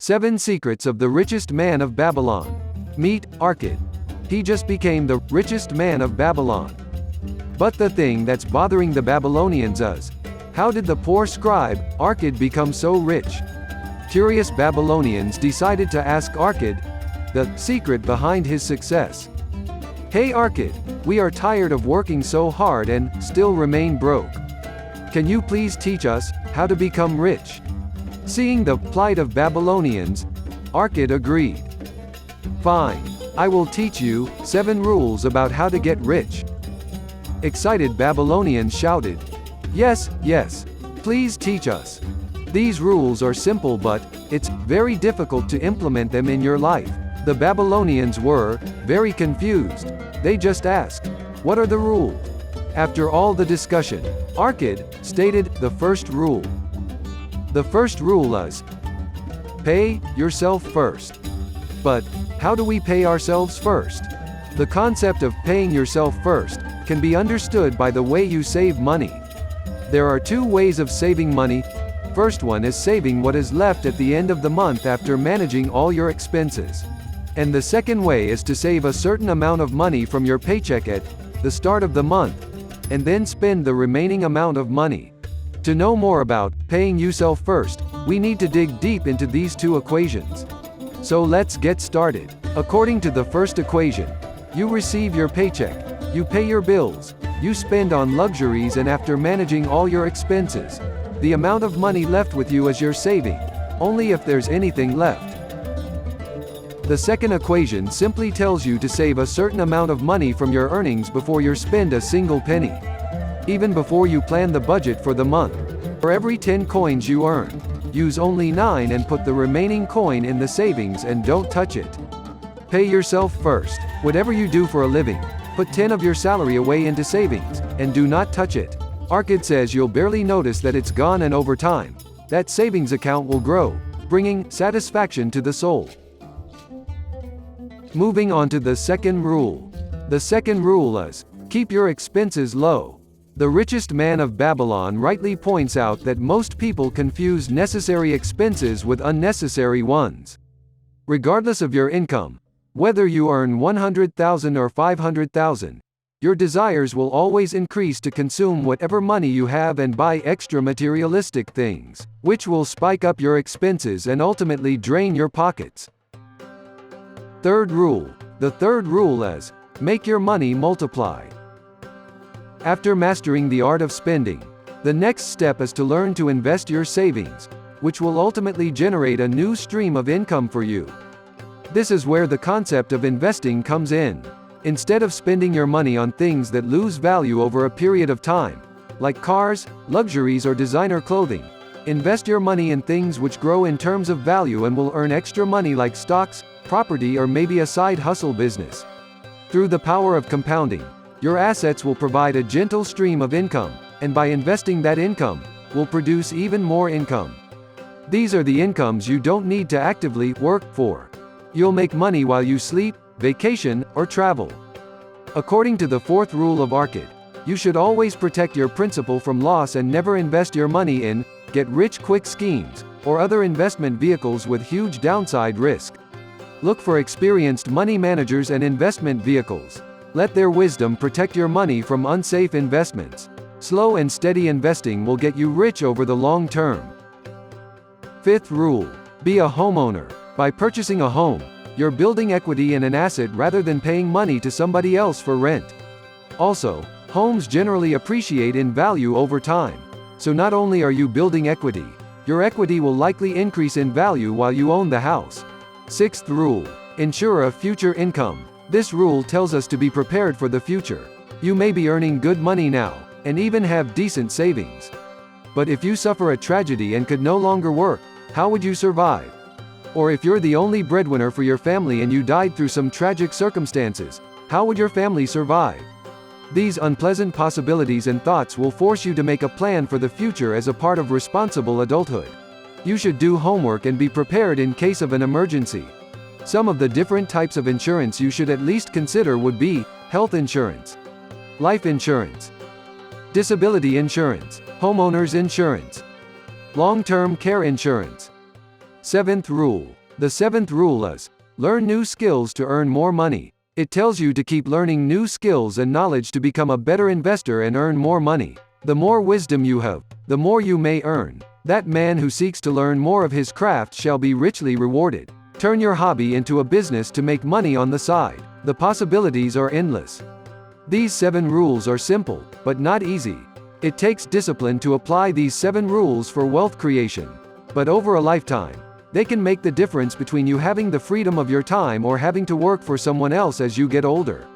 7 Secrets of the Richest Man of Babylon. Meet Arkad. He just became the richest man of Babylon. But the thing that's bothering the Babylonians is, how did the poor scribe, Arkad, become so rich? Curious Babylonians decided to ask Arkad the secret behind his success. Hey Arkad, we are tired of working so hard and still remain broke. Can you please teach us how to become rich? Seeing the plight of Babylonians, Arkad agreed. Fine, I will teach you 7 rules about how to get rich. Excited Babylonians shouted, Yes, yes, please teach us. These rules are simple, but it's very difficult to implement them in your life. The Babylonians were very confused. They just asked, What are the rules? After all the discussion, Arkad stated the first rule. The first rule is, pay yourself first. But how do we pay ourselves first? The concept of paying yourself first can be understood by the way you save money. There are 2 ways of saving money. First one is saving what is left at the end of the month after managing all your expenses. And the second way is to save a certain amount of money from your paycheck at the start of the month, and then spend the remaining amount of money. To know more about paying yourself first, we need to dig deep into these 2 equations. So let's get started. According to the first equation, you receive your paycheck, you pay your bills, you spend on luxuries, and after managing all your expenses, the amount of money left with you is your saving, only if there's anything left. The second equation simply tells you to save a certain amount of money from your earnings before you spend a single penny. Even before you plan the budget for the month. For every 10 coins you earn, use only 9 and put the remaining coin in the savings and don't touch it. Pay yourself first. Whatever you do for a living, put 10 of your salary away into savings, and do not touch it. Arkad says you'll barely notice that it's gone, and over time, that savings account will grow, bringing satisfaction to the soul. Moving on to the second rule. The second rule is, keep your expenses low. The richest man of Babylon rightly points out that most people confuse necessary expenses with unnecessary ones. Regardless of your income, whether you earn 100,000 or 500,000, your desires will always increase to consume whatever money you have and buy extra materialistic things, which will spike up your expenses and ultimately drain your pockets. Third rule. The third rule is, make your money multiply. After mastering the art of spending, the next step is to learn to invest your savings, which will ultimately generate a new stream of income for you. This is where the concept of investing comes in. Instead of spending your money on things that lose value over a period of time, like cars, luxuries, or designer clothing, invest your money in things which grow in terms of value and will earn extra money, like stocks, property, or maybe a side hustle business. Through the power of compounding, your assets will provide a gentle stream of income, and by investing that income, will produce even more income. These are the incomes you don't need to actively work for. You'll make money while you sleep, vacation, or travel. According to the fourth rule of Arkad, you should always protect your principal from loss and never invest your money in get-rich-quick schemes, or other investment vehicles with huge downside risk. Look for experienced money managers and investment vehicles. Let their wisdom protect your money from unsafe investments. Slow and steady investing will get you rich over the long term. Fifth rule. Be a homeowner. By purchasing a home, you're building equity in an asset rather than paying money to somebody else for rent. Also, homes generally appreciate in value over time. So not only are you building equity, your equity will likely increase in value while you own the house. Sixth rule. Ensure a future income. This rule tells us to be prepared for the future. You may be earning good money now, and even have decent savings. But if you suffer a tragedy and could no longer work, how would you survive? Or if you're the only breadwinner for your family and you died through some tragic circumstances, how would your family survive? These unpleasant possibilities and thoughts will force you to make a plan for the future as a part of responsible adulthood. You should do homework and be prepared in case of an emergency. Some of the different types of insurance you should at least consider would be health insurance, life insurance, disability insurance, homeowners insurance, long-term care insurance, Seventh rule. The seventh rule is, learn new skills to earn more money. It tells you to keep learning new skills and knowledge to become a better investor and earn more money. The more wisdom you have, the more you may earn. That man who seeks to learn more of his craft shall be richly rewarded. Turn your hobby into a business to make money on the side. The possibilities are endless. These 7 rules are simple, but not easy. It takes discipline to apply these 7 rules for wealth creation. But over a lifetime, they can make the difference between you having the freedom of your time or having to work for someone else as you get older.